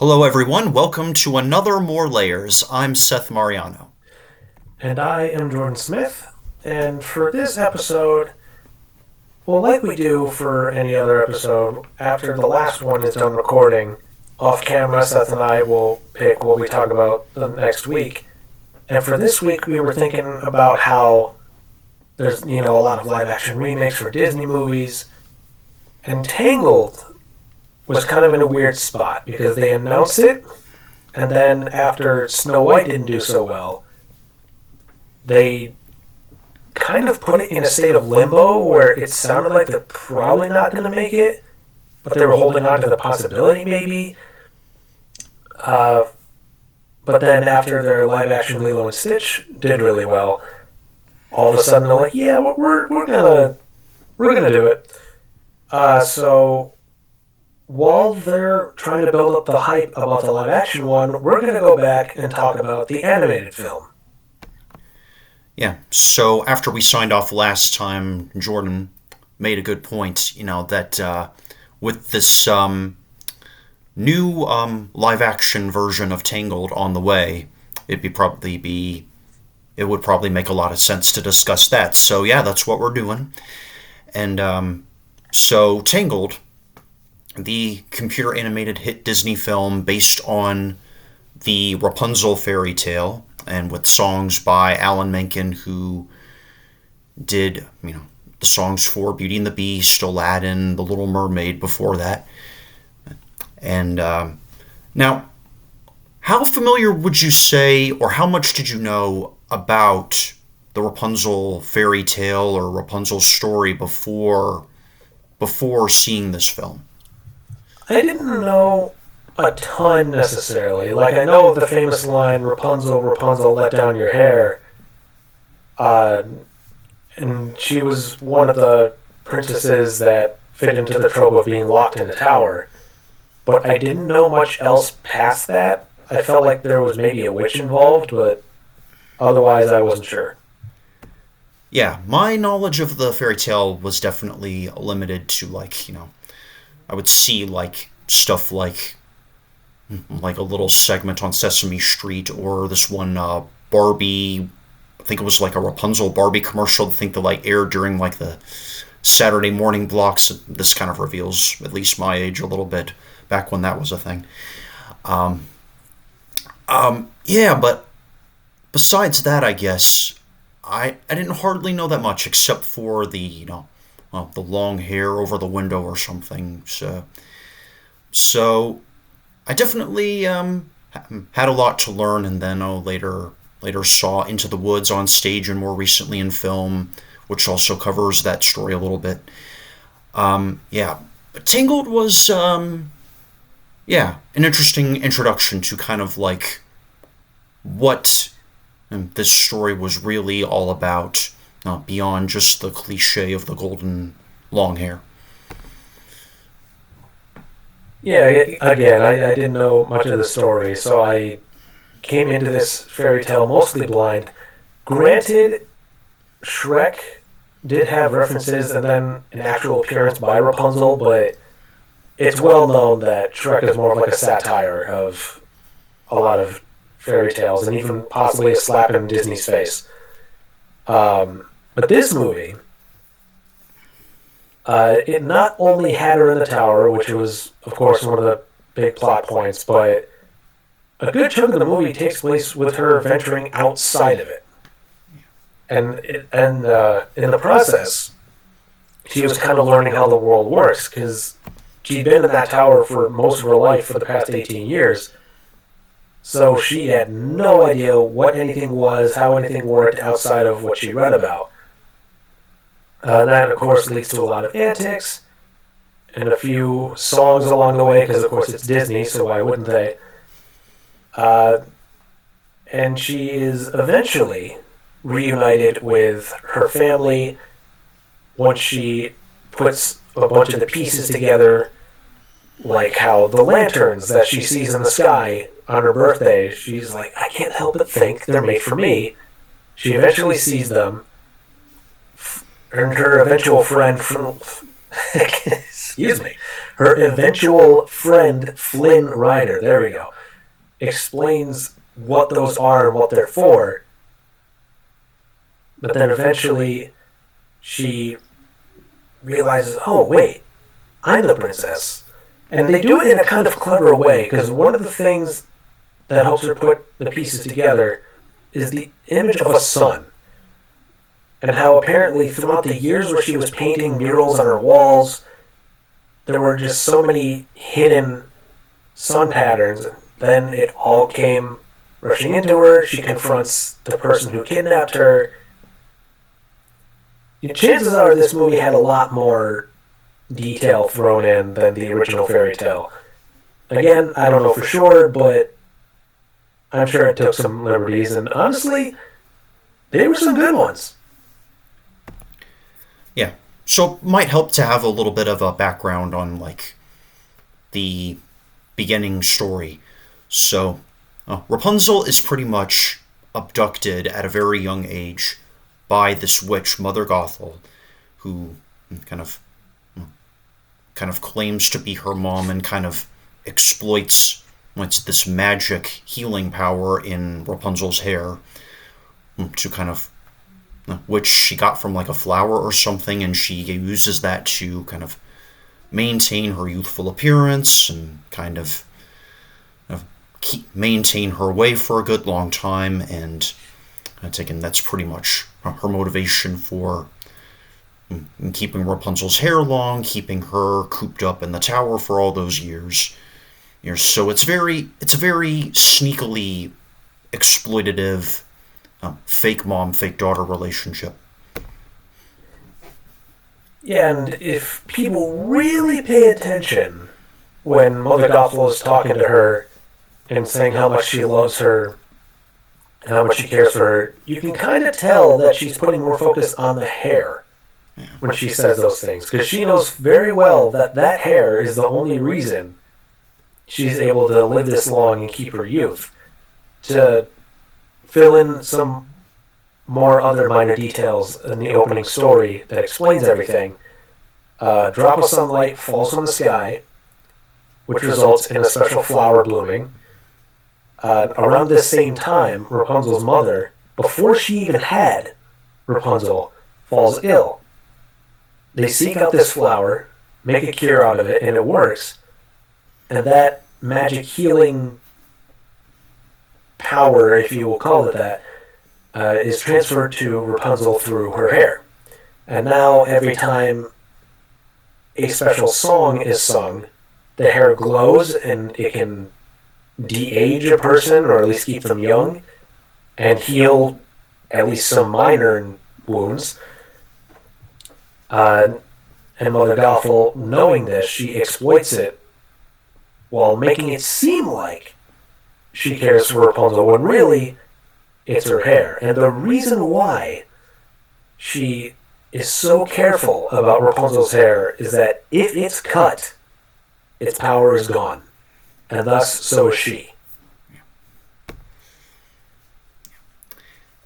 Hello, everyone. Welcome to another More Layers. I'm Seth Mariano. And I am Jordan Smith. And for this episode, well, like we do for any other episode, after the last one is done recording, off camera, Seth and I will pick what we talk about the next week. And for this week, we were thinking about how there's, a lot of live action remakes for Disney movies. And Tangled was kind of in a weird spot because they announced it, and then after Snow White didn't do so well, they kind of put it in a state of limbo where it sounded like they're probably not going to make it, but they were holding on to the possibility maybe. Uh, but then after their live action Lilo and Stitch did really well, all of a sudden they're like, yeah, we're gonna do it. So while they're trying to build up the hype about the live action one, we're gonna go back and talk about the animated film. Yeah, so after we signed off last time, Jordan made a good point, that with this new live action version of Tangled on the way, it would probably make a lot of sense to discuss that. So yeah, that's what we're doing. And so Tangled, the computer animated hit Disney film based on the Rapunzel fairy tale, and with songs by Alan Menken, who did, the songs for Beauty and the Beast, Aladdin, The Little Mermaid before that. And now, how familiar would you say, or how much did you know about the Rapunzel fairy tale or Rapunzel story before seeing this film? I didn't know a ton necessarily. Like, I know the famous line, Rapunzel, Rapunzel, let down your hair. Uh, and she was one of the princesses that fit into the trope of being locked in a tower. But I didn't know much else past that. I felt like there was maybe a witch involved, but otherwise I wasn't sure. Yeah, my knowledge of the fairy tale was definitely limited to, I would see stuff like a little segment on Sesame Street, or this one Barbie. I think it was like a Rapunzel Barbie commercial. I think that aired during the Saturday morning blocks. This kind of reveals at least my age a little bit, back when that was a thing. Um, yeah, but besides that, I guess I didn't hardly know that much, except for the the long hair over the window or something. So I definitely had a lot to learn, and then later saw Into the Woods on stage, and more recently in film, which also covers that story a little bit. Yeah, but Tangled was yeah, an interesting introduction to kind of what this story was really all about, beyond just the cliche of the golden long hair. Yeah, again, I didn't know much of the story, so I came into this fairy tale mostly blind. Granted, Shrek did have references and then an actual appearance by Rapunzel, but it's well known that Shrek is more of like a satire of a lot of fairy tales and even possibly a slap in Disney's face. But this movie, it not only had her in the tower, which was, of course, one of the big plot points, but a good chunk of the movie takes place with her venturing outside of it. And in the process, she was kind of learning how the world works, because she'd been in that tower for most of her life for the past 18 years. So she had no idea what anything was, how anything worked outside of what she read about. That, of course, leads to a lot of antics and a few songs along the way, because, of course, it's Disney, so why wouldn't they? And she is eventually reunited with her family once she puts a bunch of the pieces together, like how the lanterns that she sees in the sky on her birthday, she's like, I can't help but think they're made for me. She eventually sees them, and her eventual friend from excuse me, her eventual friend Flynn Rider, there we go, explains what those are and what they're for. But then eventually she realizes, oh, wait, I'm the princess. And they do it in a kind of clever way, because one of the things that helps her put the pieces together is the image of a sun. And how apparently throughout the years where she was painting murals on her walls, there were just so many hidden sun patterns. Then it all came rushing into her. She confronts the person who kidnapped her. Chances are this movie had a lot more detail thrown in than the original fairy tale. Again, I don't know for sure, but I'm sure it took some liberties, and honestly, they were some good ones. Yeah. So it might help to have a little bit of a background on like the beginning story. So Rapunzel is pretty much abducted at a very young age by this witch, Mother Gothel, who kind of claims to be her mom and kind of exploits this magic healing power in Rapunzel's hair to kind of, which she got from like a flower or something, and she uses that to kind of maintain her youthful appearance and kind of maintain her way for a good long time. And again, that's pretty much her motivation for keeping Rapunzel's hair long, keeping her cooped up in the tower for all those years. So it's a very sneakily exploitative fake mom, fake daughter relationship. Yeah, and if people really pay attention when Mother Gothel is talking to her and saying how much she loves her and how much she cares for her, you can kind of tell that she's putting more focus on the hair when she says those things, because she knows very well that that hair is the only reason she's able to live this long and keep her youth. To fill in some more other minor details in the opening story that explains everything, a drop of sunlight falls from the sky, which results in a special flower blooming. Around this same time, Rapunzel's mother, before she even had Rapunzel, falls ill. They seek out this flower, make a cure out of it, and it works. And that magic healing power, if you will call it that, is transferred to Rapunzel through her hair. And now every time a special song is sung, the hair glows and it can de-age a person, or at least keep them young, and heal at least some minor wounds. And Mother Gothel, knowing this, she exploits it while making it seem like she cares for Rapunzel, when really it's her hair. And the reason why she is so careful about Rapunzel's hair is that if it's cut, its power is gone. And thus, so is she.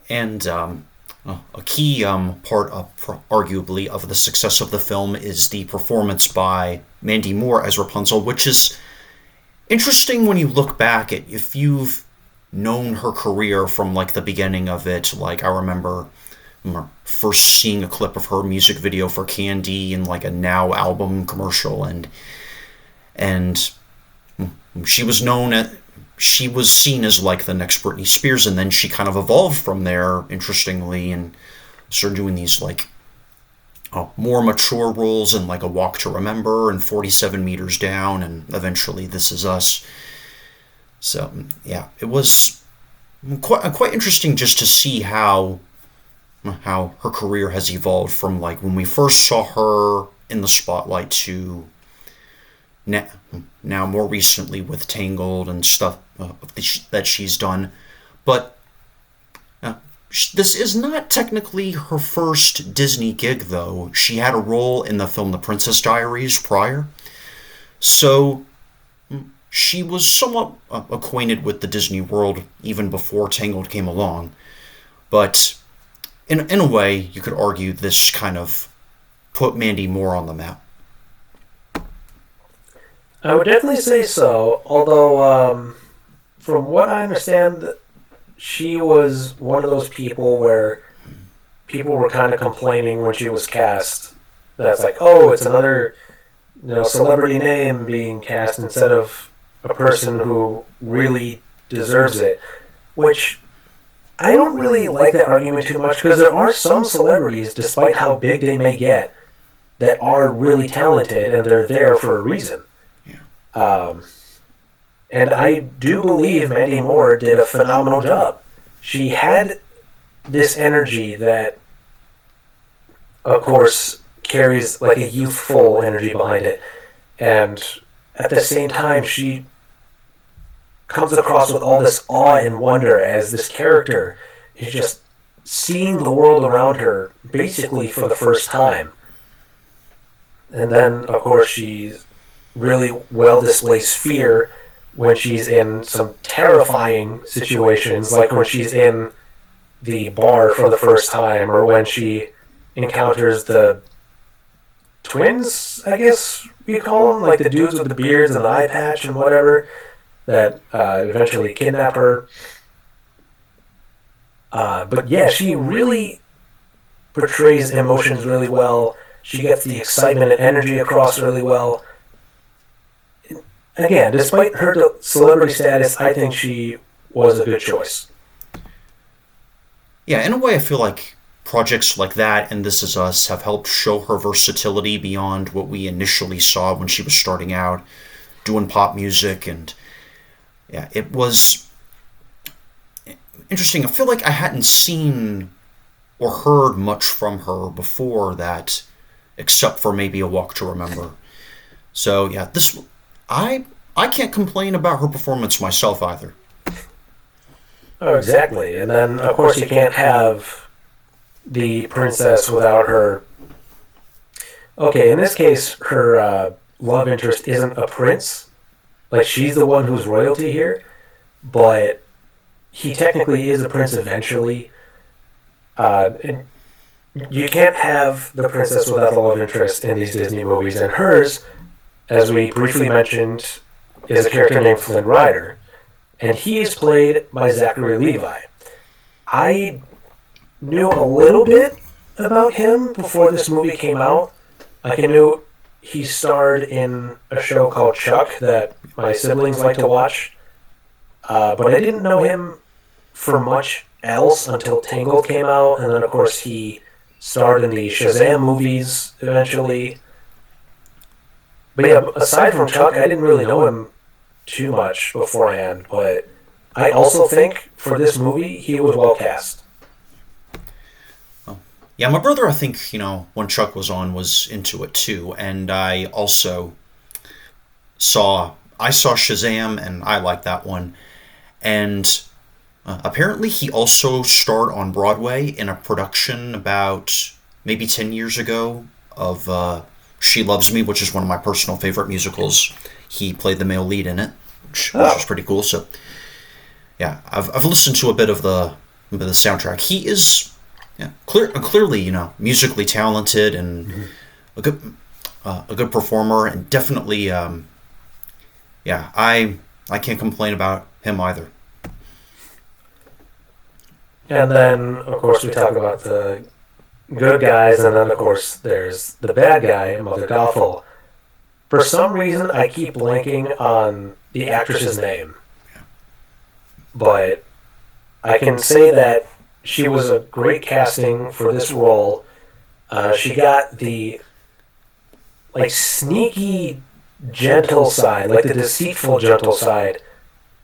And a key part, arguably, of the success of the film is the performance by Mandy Moore as Rapunzel, which is interesting when you look back at, if you've known her career from like the beginning of it. Like, I remember first seeing a clip of her music video for Candy in like a Now album commercial, and she was she was seen as like the next Britney Spears, and then she kind of evolved from there, interestingly, and started doing these like more mature roles in like A Walk to Remember and 47 Meters Down, and eventually This Is Us. So yeah, it was quite interesting just to see how her career has evolved from like when we first saw her in the spotlight to now more recently with Tangled and stuff that she's done. But this is not technically her first Disney gig, though. She had a role in the film The Princess Diaries prior, so she was somewhat acquainted with the Disney world even before Tangled came along. But in a way, you could argue this kind of put Mandy Moore on the map. I would definitely say so, although, from what I understand, she was one of those people where people were kind of complaining when she was cast. That's like, oh, it's another celebrity name being cast instead of a person who really deserves it. Which I don't really like that argument too much because there are some celebrities, despite how big they may get, that are really talented and they're there for a reason. Yeah. Um, and I do believe Mandy Moore did a phenomenal job. She had this energy that, of course, carries like a youthful energy behind it. And at the same time, she comes across with all this awe and wonder as this character is just seeing the world around her basically for the first time. And then, of course, she really well displays fear when she's in some terrifying situations, like when she's in the bar for the first time, or when she encounters the twins, I guess you call them, like the dudes with the beards and the eye patch and whatever, that eventually kidnap her. But yeah, she really portrays emotions really well. She gets the excitement and energy across really well. Again, despite her celebrity status, I think she was a good choice. Yeah, in a way, I feel like projects like that and This Is Us have helped show her versatility beyond what we initially saw when she was starting out doing pop music. And yeah, it was interesting. I feel like I hadn't seen or heard much from her before that, except for maybe A Walk to Remember. So yeah, this I can't complain about her performance myself either. Oh, exactly. And then, of course, you can't have the princess without her. Okay, in this case, her love interest isn't a prince. Like, she's the one who's royalty here, but he technically is a prince eventually. And you can't have the princess without the love interest in these Disney movies, and hers, as we briefly mentioned, is a character named Flynn Rider, and he is played by Zachary Levi. I knew a little bit about him before this movie came out. Like, I knew he starred in a show called Chuck that my siblings like to watch, but I didn't know him for much else until Tangled came out, and then of course he starred in the Shazam movies eventually. But yeah, aside from Chuck, I didn't really know him too much beforehand, but I also think for this movie he was well cast. Oh. Yeah, my brother, I think, when Chuck was on, was into it too, and I saw Shazam, and I liked that one, and apparently he also starred on Broadway in a production about maybe 10 years ago of She Loves Me, which is one of my personal favorite musicals. He played the male lead in it, which was pretty cool. So, yeah, I've listened to a bit of the soundtrack. He is clearly musically talented and a good performer, and definitely I can't complain about him either. And then, of course, we talk about the good guys, and then, of course, there's the bad guy, Mother Gothel. For some reason, I keep blanking on the actress's name, but I can say that she was a great casting for this role. She got the sneaky, gentle side, like the deceitful, gentle side,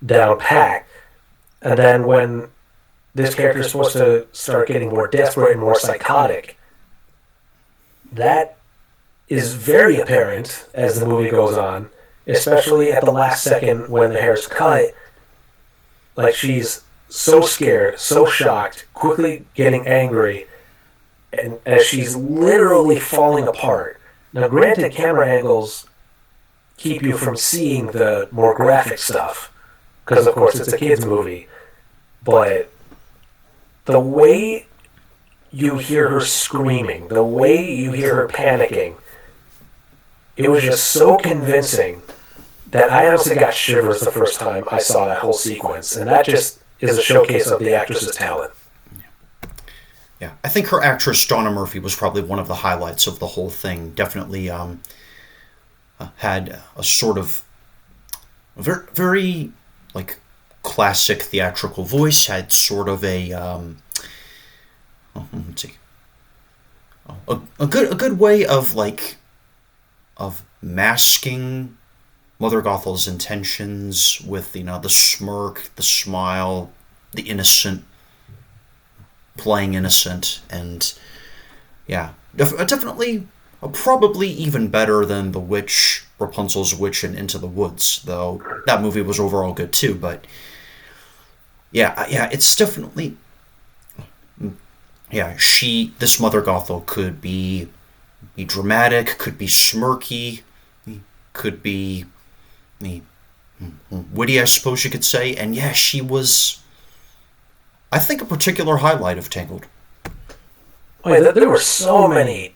down pat. And then when this character is supposed to start getting more desperate and more psychotic, that is very apparent as the movie goes on, especially at the last second when the hair's cut. Like, she's so scared, so shocked, quickly getting angry, and as she's literally falling apart. Now, granted, camera angles keep you from seeing the more graphic stuff, because, of course, it's a kid's movie, but the way you hear her screaming, the way you hear her panicking, it was just so convincing that I honestly got shivers the first time I saw that whole sequence, and that just is a showcase of the actress's talent. Yeah, I think her actress Donna Murphy was probably one of the highlights of the whole thing. Definitely had a sort of very, very like classic theatrical voice. Had sort of let's see, a good way of masking Mother Gothel's intentions with the smirk, the smile, the innocent playing innocent, and yeah, definitely probably even better than the witch, Rapunzel's witch, and Into the Woods. Though that movie was overall good too, but yeah, it's definitely yeah. This Mother Gothel could be dramatic, could be smirky, could be witty, I suppose you could say, and yeah, she was, I think, a particular highlight of Tangled. Wait, there were so many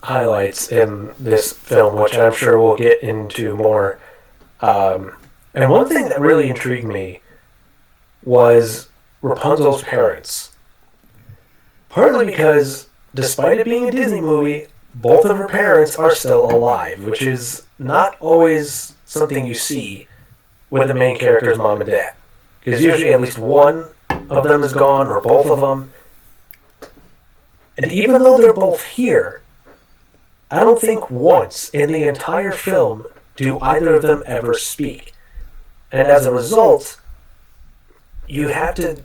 highlights in this film, which I'm sure we'll get into more. And one thing that really intrigued me was Rapunzel's parents. Partly because, despite it being a Disney movie, both of her parents are still alive, which is not always something you see with the main character's mom and dad. Because usually at least one of them is gone, or both of them. And even though they're both here, I don't think once in the entire film do either of them ever speak. And as a result, you have to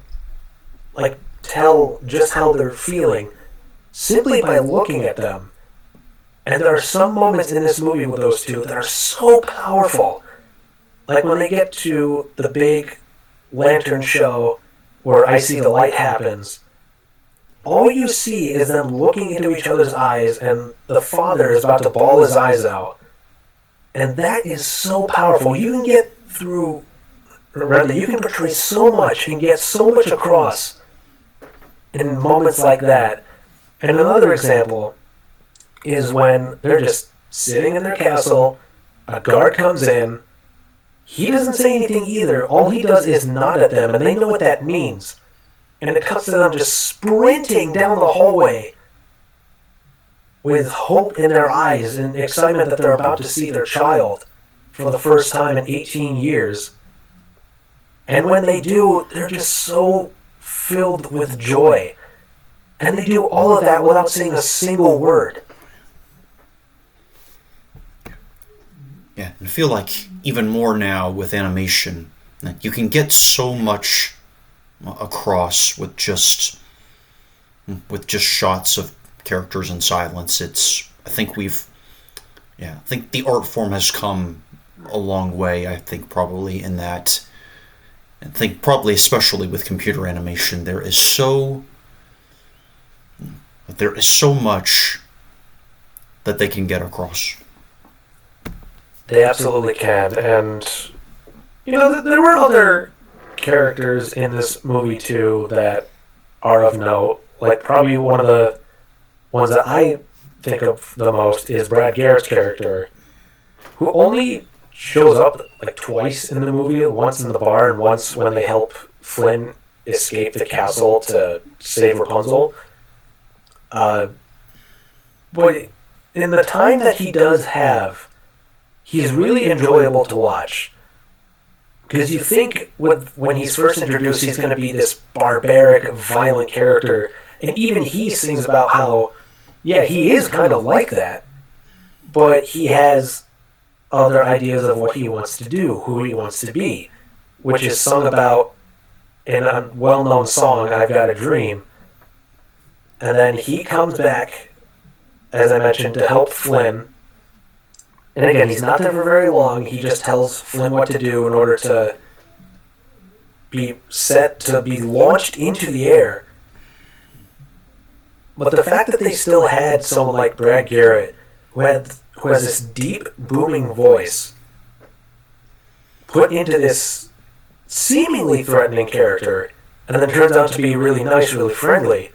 tell just how they're feeling simply by looking at them. And there are some moments in this movie with those two that are so powerful. Like when they get to the big lantern show where I See the Light happens, all you see is them looking into each other's eyes, and the father is about to bawl his eyes out. And that is so powerful. You can get through, or rather, you can portray so much and get so much across in moments like that. And another example is when they're just sitting in their castle, a guard comes in, he doesn't say anything either, all he does is nod at them, and they know what that means. And it cuts to them just sprinting down the hallway with hope in their eyes and excitement that they're about to see their child for the first time in 18 years. And when they do, they're just so filled with joy. And they do all of that without saying a single word. Yeah, and I feel like even more now with animation, that you can get so much across with just shots of characters in silence. I think the art form has come a long way. I think probably in that. I think probably especially with computer animation, there is so much that they can get across. They absolutely can. And, there were other characters in this movie, too, that are of note. Like, probably one of the ones that I think of the most is Brad Garrett's character, who only shows up, twice in the movie. Once in the bar and once when they help Flynn escape the castle to save Rapunzel. But in the time that he does have, he's really enjoyable to watch. Because you think when he's first introduced, he's going to be this barbaric, violent character. And even he sings about how, yeah, he is kind of like that. But he has other ideas of what he wants to do, who he wants to be. Which is sung about in a well-known song, I've Got a Dream. And then he comes back, as I mentioned, to help Flynn. And again, he's not there for very long. He just tells Flynn what to do in order to be set to be launched into the air. But the fact that they still had someone like Brad Garrett, who has this deep, booming voice, put into this seemingly threatening character, and then turns out to be really nice, really friendly,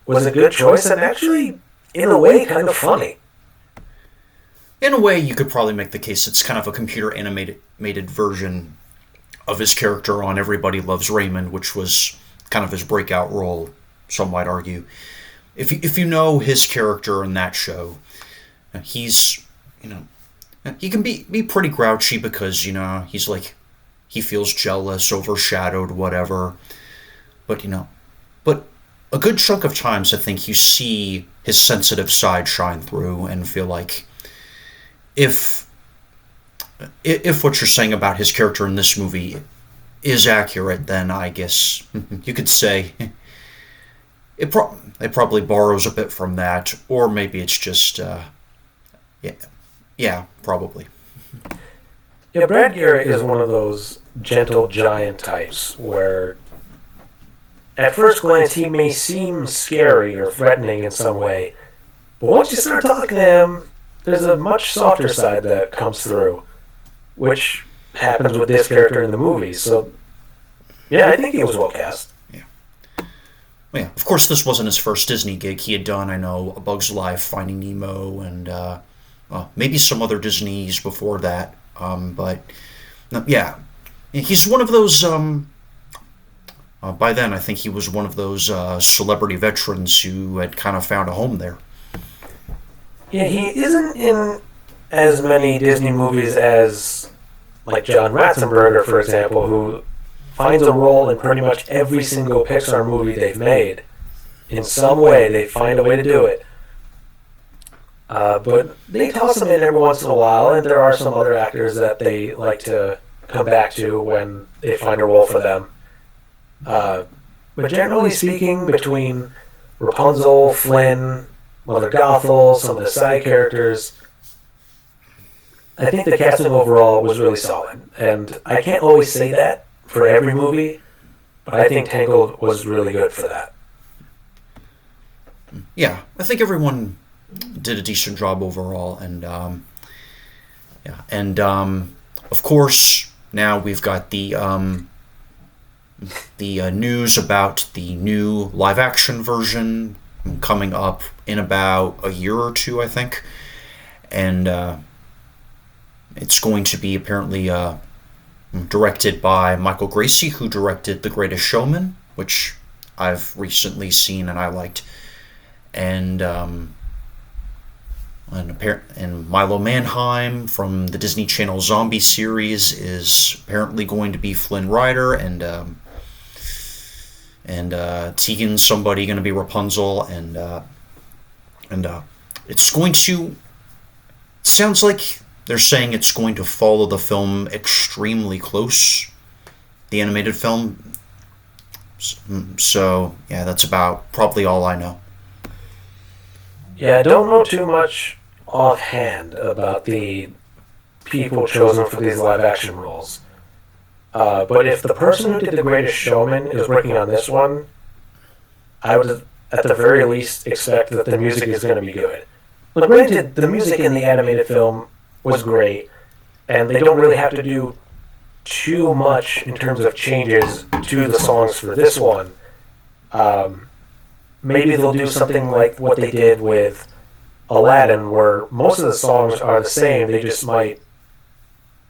was a good choice and actually, in a way, kind of funny. in a way, you could probably make the case it's kind of a computer animated version of his character on Everybody Loves Raymond, which was kind of his breakout role, some might argue. If you know his character in that show, he's, you know, he can be pretty grouchy because, he's like, he feels jealous, overshadowed, whatever. But, but a good chunk of times I think you see his sensitive side shine through and feel like if what you're saying about his character in this movie is accurate, then I guess you could say it probably borrows a bit from that, or maybe it's just yeah, probably. Yeah, Brad Garrett is one of those gentle giant types where at first glance he may seem scary or threatening in some way, but once you start talking to him, there's a much softer side that comes through, which happens with this character in the movie. So, yeah, I think he was well cast. Yeah. Well, yeah. Of course, this wasn't his first Disney gig. He had done, I know, A Bug's Life, Finding Nemo, and maybe some other Disneys before that. But yeah, he's one of those. By then, I think he was one of those celebrity veterans who had kind of found a home there. Yeah, he isn't in as many Disney movies as, like, John Ratzenberger, for example, who finds a role in pretty much every single Pixar movie they've made. In some way, they find a way to do it. But they toss him in every once in a while, and there are some other actors that they like to come back to when they find a role for them. But generally speaking, between Rapunzel, Flynn, Mother Gothel, some of the side characters, I think the casting overall was really solid. And I can't always say that for every movie, but I think Tangled was really good for that. Yeah, I think everyone did a decent job overall, and of course now we've got the news about the new live action version coming up in about a year or two, I think, and it's going to be apparently directed by Michael Gracie, who directed The Greatest Showman, which I've recently seen and I liked, and Milo Manheim from the Disney Channel Zombie series is apparently going to be Flynn Rider, and Tegan somebody going to be Rapunzel, and it's going to. Sounds like they're saying it's going to follow the film extremely close, the animated film. So yeah, that's about probably all I know. Yeah, I don't know too much offhand about the people chosen for these live-action roles. But if the person who did The Greatest Showman is working on this one, I would, at the very least, expect that the music is going to be good. But granted, the music in the animated film was great, and they don't really have to do too much in terms of changes to the songs for this one. Maybe they'll do something like what they did with Aladdin, where most of the songs are the same, they just might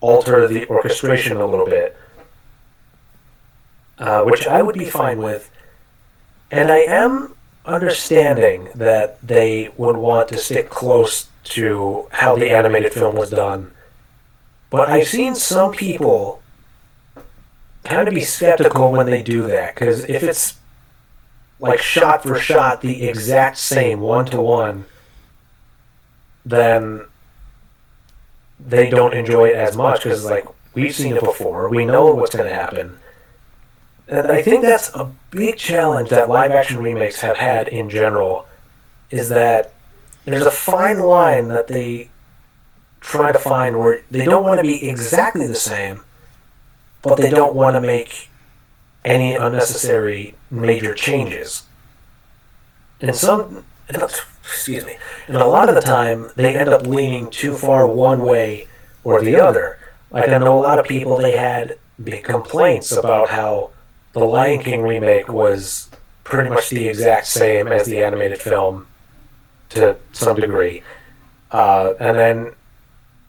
alter the orchestration a little bit, which I would be fine with. And I am understanding that they would want to stick close to how the animated film was done. But I've seen some people kind of be skeptical when they do that, because if it's like shot for shot the exact same, one-to-one, then they don't enjoy it as much, because, like, we've seen it before, we know what's going to happen. And I think that's a big challenge that live-action remakes have had in general, is that there's a fine line that they try to find where they don't want to be exactly the same, but they don't want to make any unnecessary major changes. And and a lot of the time, they end up leaning too far one way or the other. Like, I know a lot of people, they had big complaints about how the Lion King remake was pretty much the exact same as the animated film to some degree. And then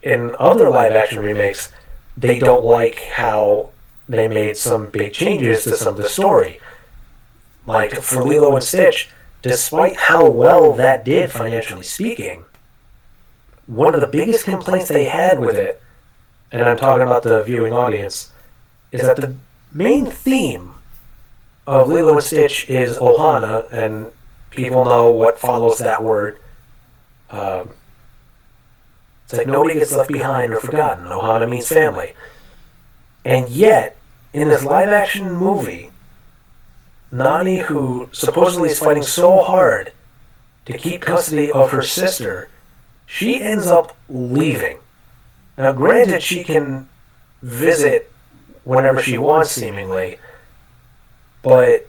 in other live action remakes, they don't like how they made some big changes to some of the story. Like for Lilo and Stitch, despite how well that did financially speaking, one of the biggest complaints they had with it, and I'm talking about the viewing audience, is that the main theme of Lilo and Stitch is Ohana, and people know what follows that word. Uh, it's like nobody gets left behind or forgotten. Ohana means family. And yet, in this live action movie, Nani, who supposedly is fighting so hard to keep custody of her sister, she ends up leaving. Now, granted, she can visit whenever she wants, seemingly, but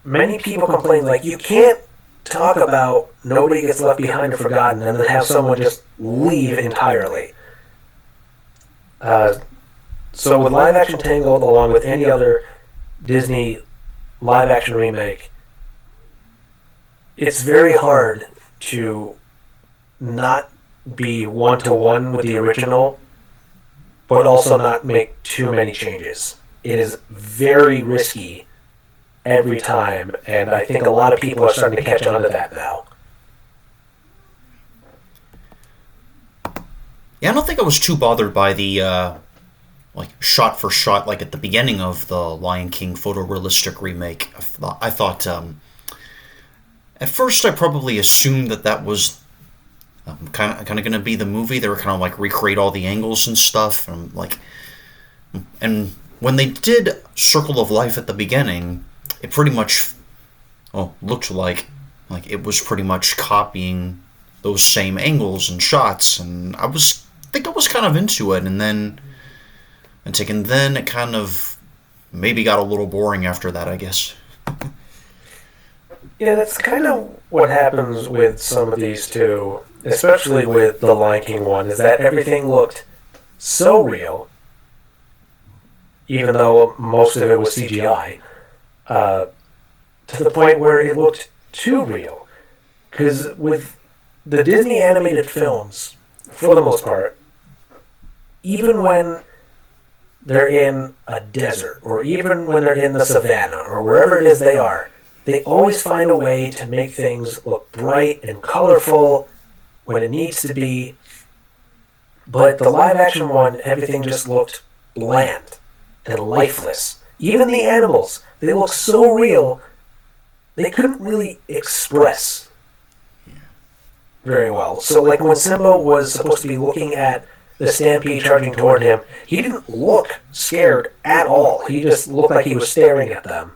many people complain, like, you can't talk about nobody gets left behind or forgotten and then have someone just leave entirely. So with live action Tangled, along with any other Disney live action remake, it's very hard to not be one to one with the original, but also not make too many changes. It is very risky every time, and I think a lot of people are starting to catch on to that now. Yeah, I don't think I was too bothered by the like shot for shot, like at the beginning of the Lion King photorealistic remake. I thought at first I probably assumed that was kind of going to be the movie. They were kind of like recreate all the angles and stuff, and like, and when they did Circle of Life at the beginning, it pretty much looked like it was pretty much copying those same angles and shots, and I think I was kind of into it, and then it kind of maybe got a little boring after that, I guess. Yeah, that's kind of what happens with some of these too, especially with the Lion King one, is that everything looked so real, even though most of it was CGI, to the point where it looked too real. Because with the Disney animated films, for the most part, even when they're in a desert, or even when they're in the savannah, or wherever it is they always find a way to make things look bright and colorful when it needs to be. But the live action one, everything just looked bland and lifeless. Even the animals, they look so real, they couldn't really express very well. So like when Simba was supposed to be looking at the stampede charging toward him, he didn't look scared at all. He just looked like he was staring at them.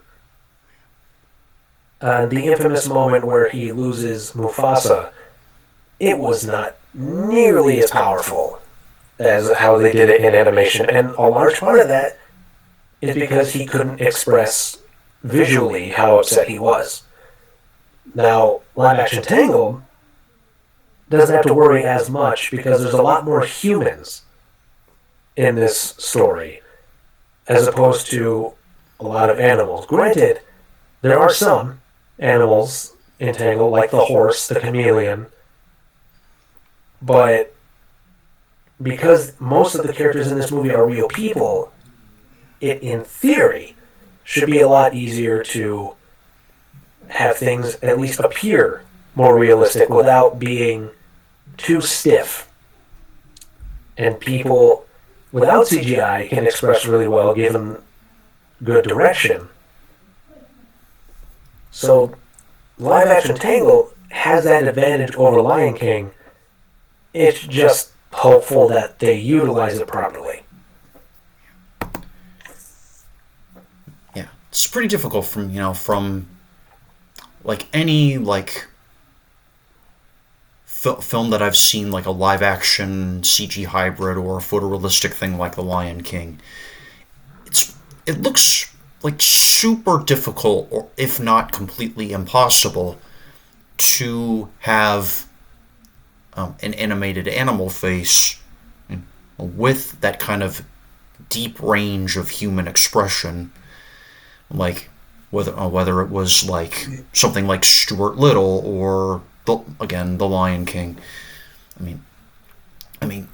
The infamous moment where he loses Mufasa, it was not nearly as powerful as how they did it in animation. And a large part of that is because he couldn't express visually how upset he was. Now, live action Tangled doesn't have to worry as much because there's a lot more humans in this story as opposed to a lot of animals. Granted, there are some animals in Tangled, like the horse, the chameleon, but because most of the characters in this movie are real people, it, in theory, should be a lot easier to have things at least appear more realistic without being too stiff. And people without CGI can express really well, given good direction. So, live action Tangled has that advantage over Lion King. It's just hopeful that they utilize it properly. Yeah, it's pretty difficult from like any like film that I've seen, like a live action CG hybrid or a photorealistic thing like The Lion King. It looks like super difficult, or if not completely impossible, to have an animated animal face with that kind of deep range of human expression, like whether it was like something like Stuart Little or the Lion King. I mean,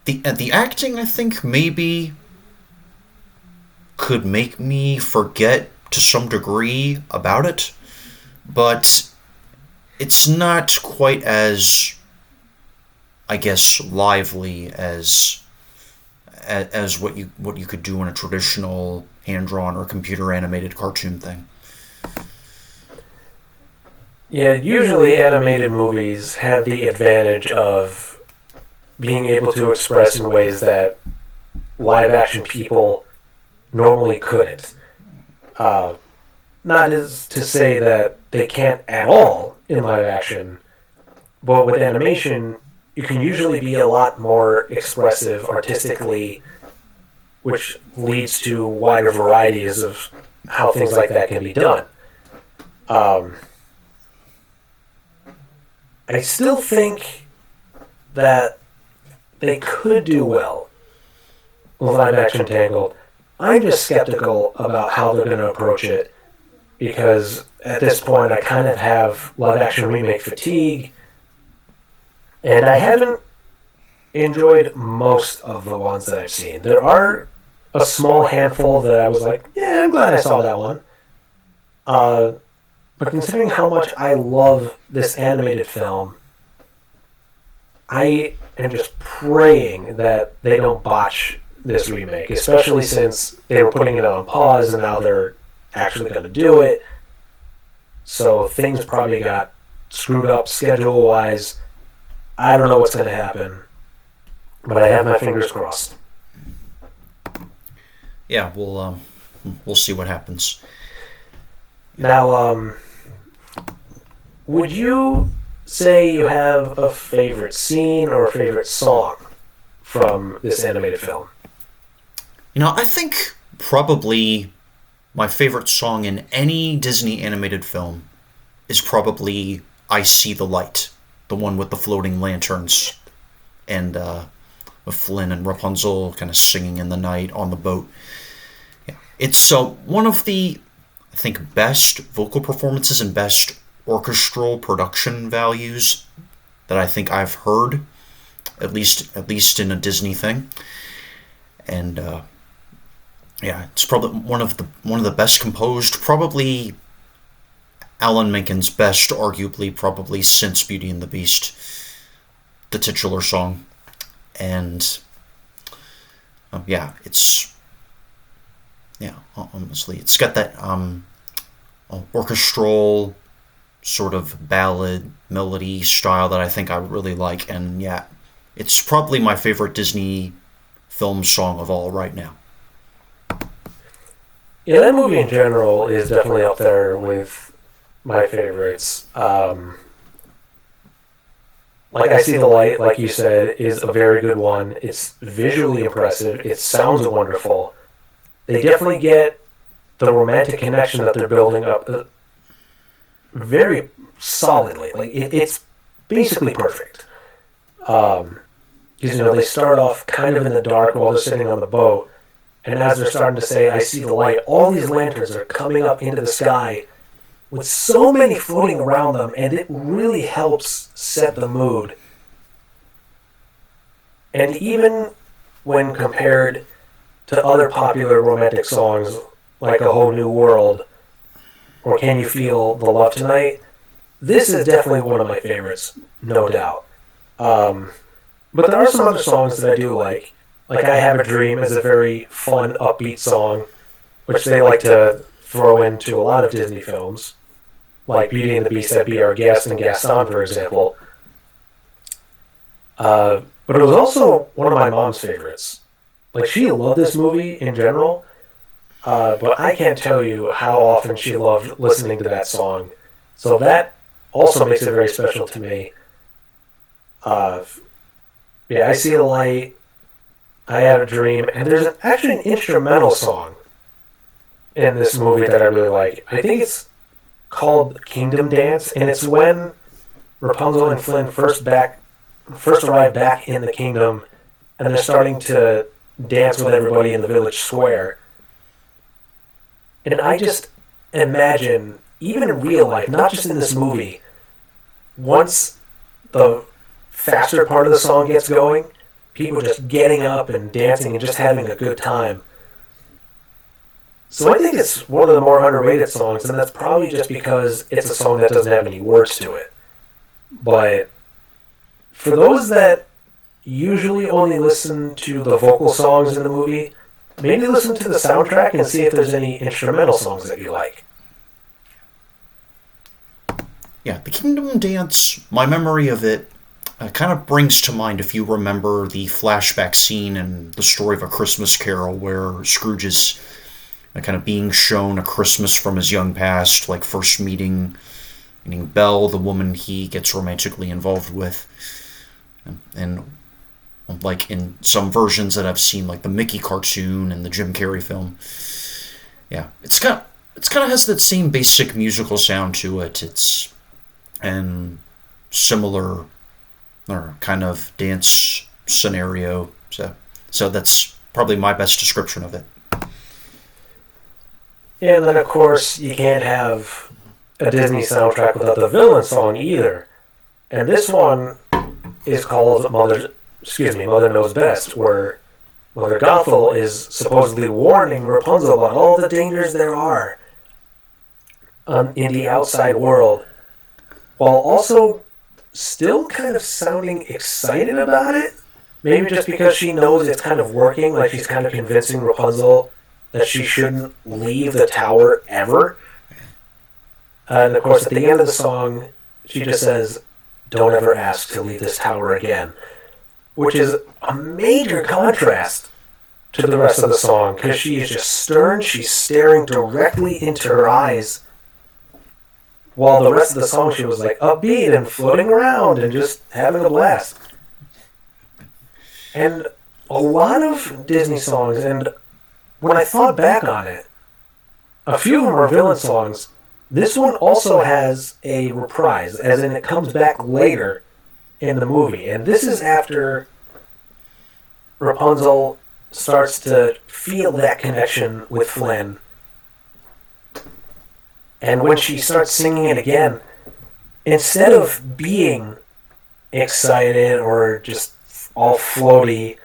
the acting, I think, maybe could make me forget to some degree about it, but it's not quite as, I guess, lively as what you could do in a traditional hand drawn or computer animated cartoon thing. Yeah, usually animated movies have the advantage of being able to express in ways that live action people normally couldn't. Uh, Not as to say that they can't at all in live action, but with animation, you can usually be a lot more expressive artistically, which leads to wider varieties of how things like that can be done. Um, I still think that they could do well with live action Tangled. I'm just skeptical about how they're going to approach it because at this point I kind of have live action remake fatigue, and I haven't enjoyed most of the ones that I've seen. There are a small handful that I was like, yeah, I'm glad I saw that one. Uh, but considering how much I love this animated film, I am just praying that they don't botch this remake, especially since they were putting it on pause and now they're actually going to do it. So things probably got screwed up schedule wise. I don't know what's going to happen, but I have my fingers crossed. Yeah, we'll see what happens. Now, would you say you have a favorite scene or a favorite song from this animated film? I think probably my favorite song in any Disney animated film is probably "I See the Light," the one with the floating lanterns and with Flynn and Rapunzel kind of singing in the night on the boat. Yeah, it's one of the, I think, best vocal performances and best orchestral production values that I think I've heard, at least in a Disney thing. And yeah, it's probably one of the best composed, probably Alan Menken's best, arguably probably since Beauty and the Beast, the titular song. And yeah, honestly, it's got that orchestral sort of ballad melody style that I think I really like, and yeah, it's probably my favorite Disney film song of all right now. Yeah, that movie in general is definitely up there with my favorites. Like I See the Light, like you said, is a very good one. It's visually impressive. It sounds wonderful. They definitely get the romantic connection that they're building up very solidly. Like it's basically perfect. Because they start off kind of in the dark while they're sitting on the boat, and as they're starting to say, "I see the light," all these lanterns are coming up into the sky with so many floating around them, and it really helps set the mood. And even when compared to other popular romantic songs like "A Whole New World" or "Can You Feel the Love Tonight," this is definitely one of my favorites, no doubt. But there are some other songs that I do like. Like "I Have a Dream" is a very fun, upbeat song, which they like to throw into a lot of Disney films, like Beauty and the Beast that Be Our Guest and Gaston, for example. But it was also one of my mom's favorites. Like, she loved this movie in general, but I can't tell you how often she loved listening to that song. So that also makes it very special to me. Yeah, "I See the Light," "I Have a Dream," and there's actually an instrumental song in this movie that I really like. I think it's called "Kingdom Dance," and it's when Rapunzel and Flynn first arrive back in the kingdom, and they're starting to dance with everybody in the village square. And I just imagine, even in real life, not just in this movie, once the faster part of the song gets going, people just getting up and dancing and just having a good time. So I think it's one of the more underrated songs, and that's probably just because it's a song that doesn't have any words to it. But for those that usually only listen to the vocal songs in the movie, maybe listen to the soundtrack and see if there's any instrumental songs that you like. Yeah, the Kingdom Dance, my memory of it kind of brings to mind, if you remember, the flashback scene in The Story of a Christmas Carol where Scrooge is kind of being shown a Christmas from his young past, like first meeting Belle, the woman he gets romantically involved with. And like in some versions that I've seen, like the Mickey cartoon and the Jim Carrey film. Yeah, it's kind of has that same basic musical sound to it. It's and similar or kind of dance scenario. So that's probably my best description of it. And then, of course, you can't have a Disney soundtrack without the villain song either. And this one is called Mother Knows Best, where Mother Gothel is supposedly warning Rapunzel about all the dangers there are in the outside world, while also still kind of sounding excited about it. Maybe just because she knows it's kind of working, like she's kind of convincing Rapunzel that she shouldn't leave the tower ever. And of course, at the end of the song, she just says, "Don't ever ask to leave this tower again," which is a major contrast to the rest of the song, because she is just stern, she's staring directly into her eyes, while the rest of the song she was like upbeat and floating around and just having a blast. And a lot of Disney songs, and when I thought back on it, a few of them are villain songs. This one also has a reprise, as in it comes back later in the movie. And this is after Rapunzel starts to feel that connection with Flynn. And when she starts singing it again, instead of being excited or just all floaty,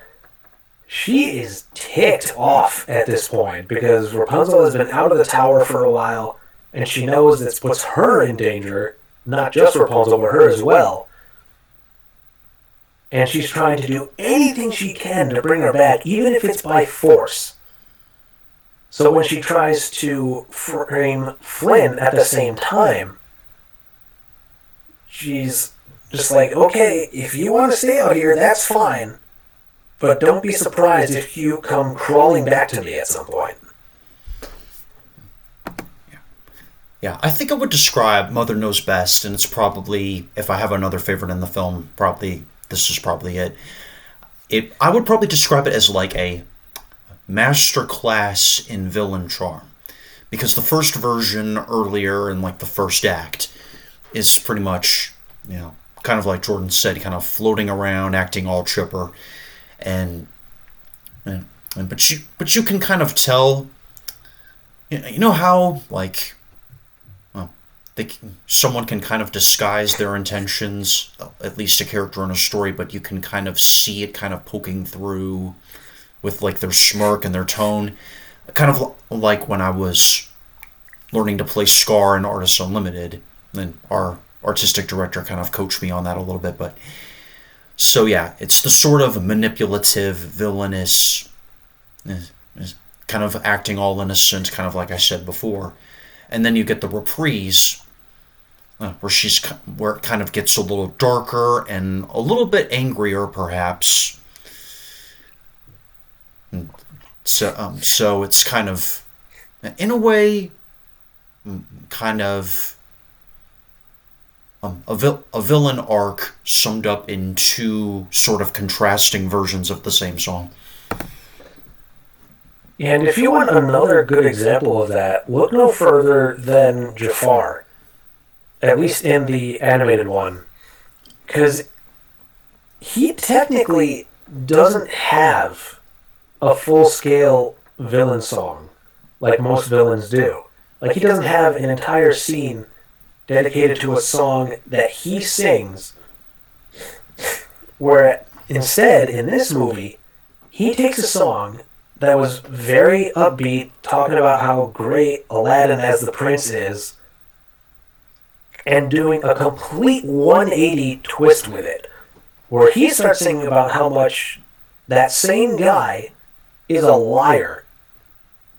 she is ticked off at this point because Rapunzel has been out of the tower for a while, and she knows this puts her in danger, not just Rapunzel, but her as well. And she's trying to do anything she can to bring her back, even if it's by force. So when she tries to frame Flynn at the same time, she's just like, okay, if you want to stay out here, that's fine. But don't be surprised if you come crawling back to me at some point. Yeah, I think I would describe Mother Knows Best, and it's probably, if I have another favorite in the film, probably this is probably it. I would probably describe it as like a masterclass in villain charm, because the first version earlier in like the first act is pretty much, kind of like Jordan said, kind of floating around, acting all chipper. But you can kind of tell, you know how like, well, someone can kind of disguise their intentions, at least a character in a story, but you can kind of see it kind of poking through with like their smirk and their tone, kind of like when I was learning to play Scar in Artists Unlimited, and our artistic director kind of coached me on that a little bit, but. So yeah, it's the sort of manipulative, villainous, kind of acting all innocent, kind of like I said before. And then you get the reprise, where it kind of gets a little darker and a little bit angrier, perhaps. So it's kind of, in a way, kind of a villain arc summed up in two sort of contrasting versions of the same song. And if you want another good example of that, look no further than Jafar, at least in the animated one, because he technically doesn't have a full-scale villain song like most villains do. Like, he doesn't have an entire scene dedicated to a song that he sings, where Instead, in this movie, he takes a song that was very upbeat, talking about how great Aladdin as the prince is, and doing a complete 180 twist with it, where he starts singing about how much that same guy is a liar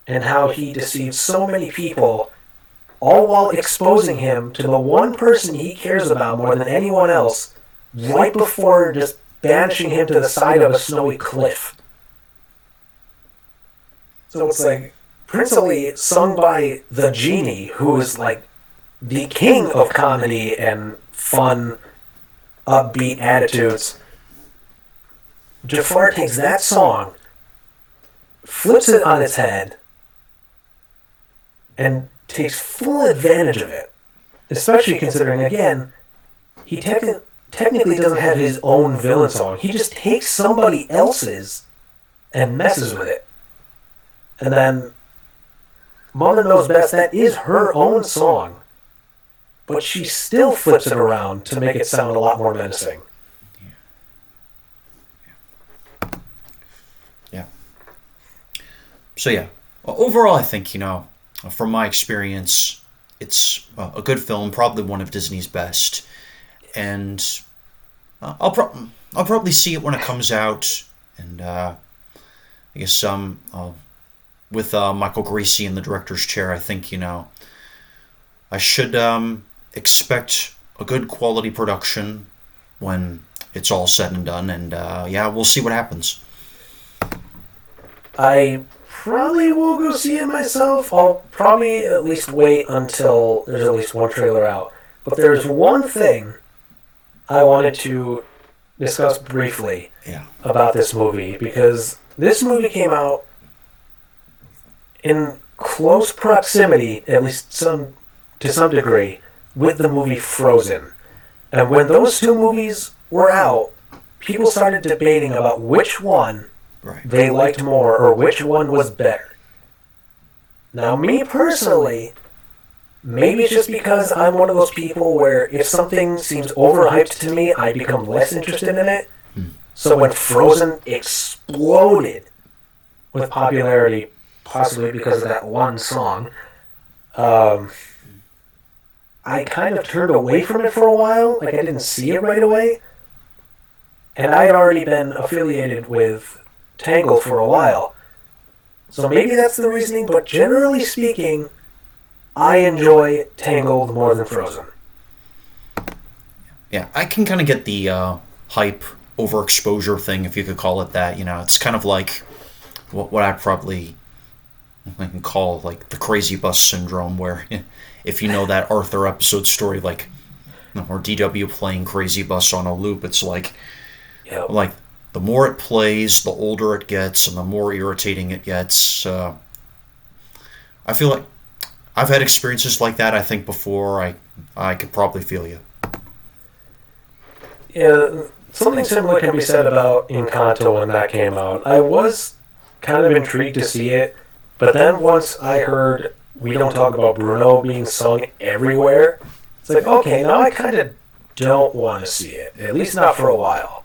and how he deceived so many people, all while exposing him to the one person he cares about more than anyone else, right before just banishing him to the side of a snowy cliff. So it's like Prince Ali sung by the genie, who is like the king of comedy and fun, upbeat attitudes. Jafar takes that song, flips it on its head, and takes full advantage of it. Especially considering, again, he technically doesn't have his own villain song. He just takes somebody else's and messes with it. And then, Mother Knows Best, that is her own song. But she still flips it around to make it sound a lot more menacing. Yeah. So yeah, overall I think, from my experience, it's a good film, probably one of Disney's best. And I'll probably see it when it comes out. And I guess with Michael Gracey in the director's chair, I think, I should expect a good quality production when it's all said and done. And yeah, we'll see what happens. I probably will go see it myself. I'll probably at least wait until there's at least one trailer out. But there's one thing I wanted to discuss briefly about this movie, because this movie came out in close proximity, at least to some degree, with the movie Frozen. And when those two movies were out, people started debating about which one they liked more or which one was better. Now, me personally, maybe it's just because I'm one of those people where if something seems overhyped to me, I become less interested in it. So when Frozen exploded with popularity, possibly because of that one song, I kind of turned away from it for a while. Like, I didn't see it right away. And I had already been affiliated with Tangled for a while. So maybe that's the reasoning, but generally speaking, I enjoy Tangled more than Frozen. Yeah, I can kind of get the hype overexposure thing, if you could call it that. It's kind of like what I can call like the crazy bus syndrome, where if you know that Arthur episode story, like, or DW playing Crazy Bus on a loop, it's like, like the more it plays, the older it gets, and the more irritating it gets. I feel like I've had experiences like that. I think before I could probably feel you. Yeah, something similar can be said about Encanto when that came out. I was kind of intrigued to see it, but then once I heard We Don't Talk About Bruno being sung everywhere, it's like, okay, now I kind of don't want to see it, at least not for a while.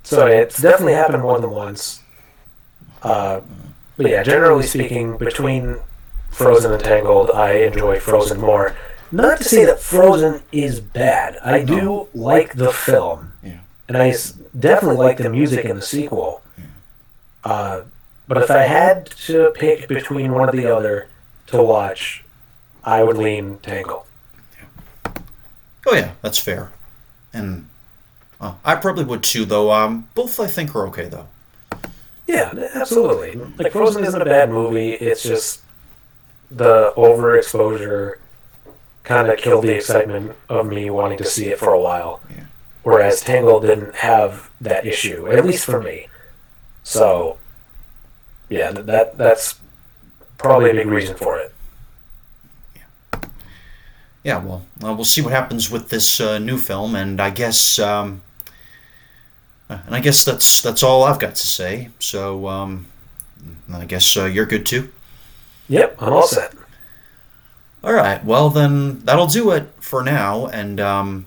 So it's definitely happened more than once. But yeah, generally speaking, between Frozen and Tangled, I enjoy Frozen more. Not to say that Frozen is bad. I do like the film. And I definitely like the music in the sequel. But if I had to pick between one or the other to watch, I would lean Tangled. Oh yeah, that's fair. And I probably would too, though. Both I think are okay, though. Yeah, absolutely. Like, Frozen isn't a bad movie. It's just the overexposure kind of killed the excitement of me wanting to see it for a while. Yeah. Whereas Tangled didn't have that issue, at least for me. So, yeah, that's probably a big reason for it. Yeah, well, we'll see what happens with this new film, and I guess that's all I've got to say. So, I guess you're good too. Yep, I'm all set. All right, well then that'll do it for now, and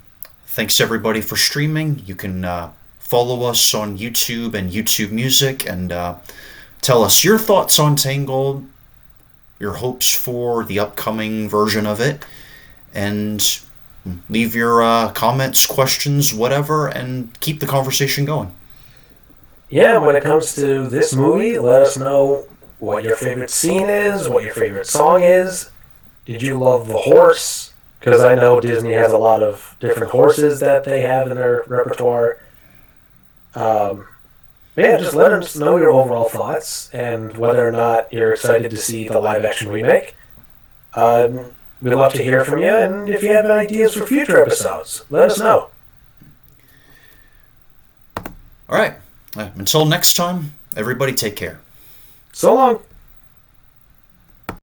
Thanks everybody for streaming. You can follow us on YouTube and YouTube Music and tell us your thoughts on Tangled, your hopes for the upcoming version of it, and leave your comments, questions, whatever, and keep the conversation going. Yeah, when it comes to this movie, let us know what your favorite scene is, what your favorite song is. Did you love the horse? Because I know Disney has a lot of different horses that they have in their repertoire. Yeah, just let us know your overall thoughts and whether or not you're excited to see the live action remake. We'd love to hear from you, and if you have ideas for future episodes, let us know. All right. Until next time, everybody take care. So long.